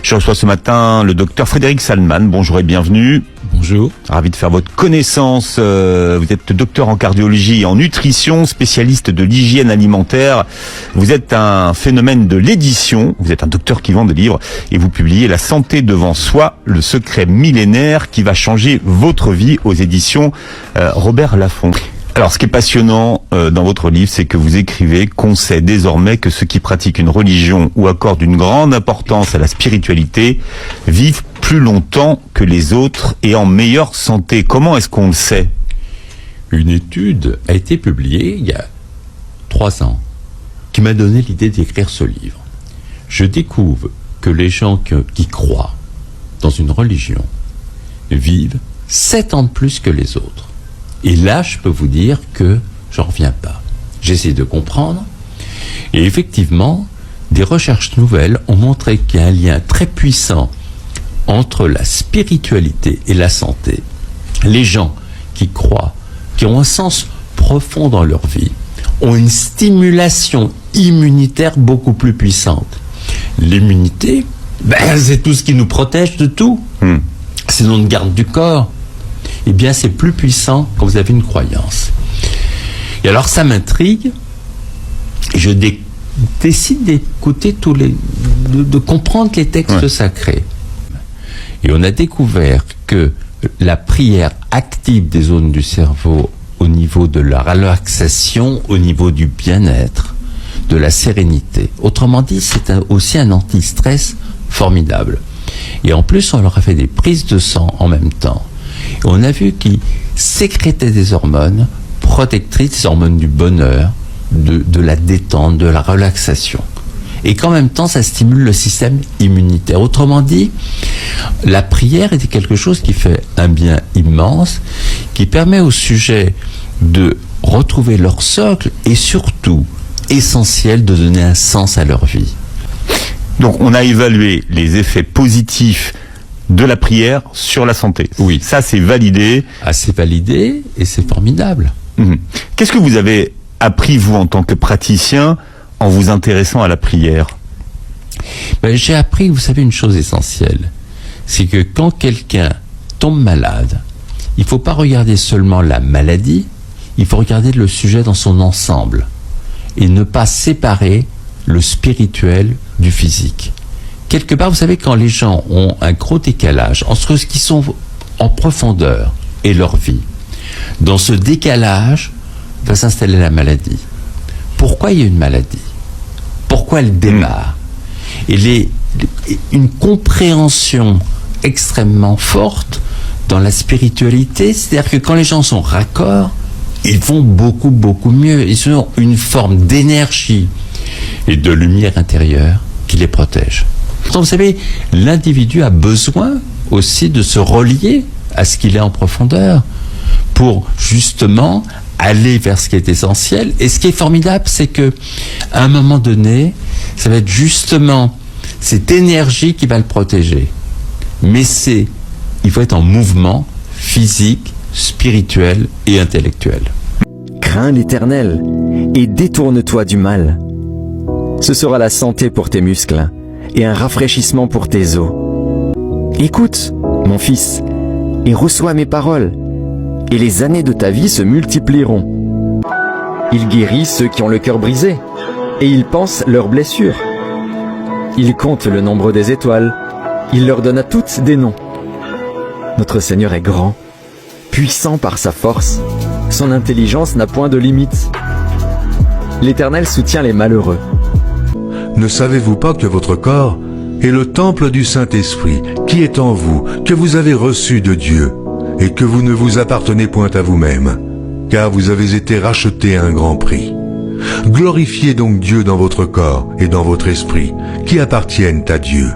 Je reçois ce matin le docteur Frédéric Salman. Bonjour et bienvenue. Bonjour. Ravi de faire votre connaissance. Vous êtes docteur en cardiologie et en nutrition, spécialiste de l'hygiène alimentaire. Vous êtes un phénomène de l'édition. Vous êtes un docteur qui vend des livres et vous publiez La santé devant soi, le secret millénaire qui va changer votre vie aux éditions Robert Laffont. Alors, ce qui est passionnant dans votre livre, c'est que vous écrivez qu'on sait désormais que ceux qui pratiquent une religion ou accordent une grande importance à la spiritualité vivent plus longtemps que les autres et en meilleure santé. Comment est-ce qu'on le sait ? Une étude a été publiée il y a 3 ans qui m'a donné l'idée d'écrire ce livre. Je découvre que les gens qui croient dans une religion vivent 7 ans de plus que les autres. Et là, je peux vous dire que j'en reviens pas. J'essaie de comprendre. Et effectivement, des recherches nouvelles ont montré qu'il y a un lien très puissant entre la spiritualité et la santé. Les gens qui croient, qui ont un sens profond dans leur vie, ont une stimulation immunitaire beaucoup plus puissante. L'immunité, c'est tout ce qui nous protège de tout. C'est notre garde du corps. Eh bien, c'est plus puissant quand vous avez une croyance. Et alors, ça m'intrigue. Je décide d'écouter de comprendre les textes sacrés. Et on a découvert que la prière active des zones du cerveau au niveau de la relaxation, au niveau du bien-être, de la sérénité. Autrement dit, c'est aussi un anti-stress formidable. Et en plus, on leur a fait des prises de sang en même temps. Et on a vu qu'ils sécrétaient des hormones protectrices, des hormones du bonheur, de la détente, de la relaxation. Et qu'en même temps, ça stimule le système immunitaire. Autrement dit, la prière était quelque chose qui fait un bien immense, qui permet aux sujets de retrouver leur socle et surtout, essentiel, de donner un sens à leur vie. Donc, on a évalué les effets positifs de la prière sur la santé. Oui. Ça, c'est validé. Ah, c'est validé et c'est formidable. Qu'est-ce que vous avez appris, vous, en tant que praticien, en vous intéressant à la prière ? J'ai appris, vous savez, une chose essentielle. C'est que quand quelqu'un tombe malade, il ne faut pas regarder seulement la maladie, il faut regarder le sujet dans son ensemble et ne pas séparer le spirituel du physique. Quelque part, vous savez, quand les gens ont un gros décalage entre ce qu'ils sont en profondeur et leur vie, dans ce décalage va s'installer la maladie. Pourquoi il y a une maladie ? Pourquoi elle démarre ? Et une compréhension extrêmement forte dans la spiritualité, c'est-à-dire que quand les gens sont raccords, ils vont beaucoup, beaucoup mieux. Ils ont une forme d'énergie et de lumière intérieure qui les protège. Donc, vous savez, l'individu a besoin aussi de se relier à ce qu'il est en profondeur pour justement aller vers ce qui est essentiel. Et ce qui est formidable, c'est que à un moment donné, ça va être justement cette énergie qui va le protéger. Mais il faut être en mouvement physique, spirituel et intellectuel. Crains l'Éternel et détourne-toi du mal. Ce sera la santé pour tes muscles et un rafraîchissement pour tes os. Écoute, mon fils, et reçois mes paroles, et les années de ta vie se multiplieront. Il guérit ceux qui ont le cœur brisé, et il pense leurs blessures. Il compte le nombre des étoiles, il leur donne à toutes des noms. Notre Seigneur est grand, puissant par sa force, son intelligence n'a point de limite. L'Éternel soutient les malheureux. Ne savez-vous pas que votre corps est le temple du Saint-Esprit qui est en vous, que vous avez reçu de Dieu, et que vous ne vous appartenez point à vous-même, car vous avez été rachetés à un grand prix. Glorifiez donc Dieu dans votre corps et dans votre esprit, qui appartiennent à Dieu.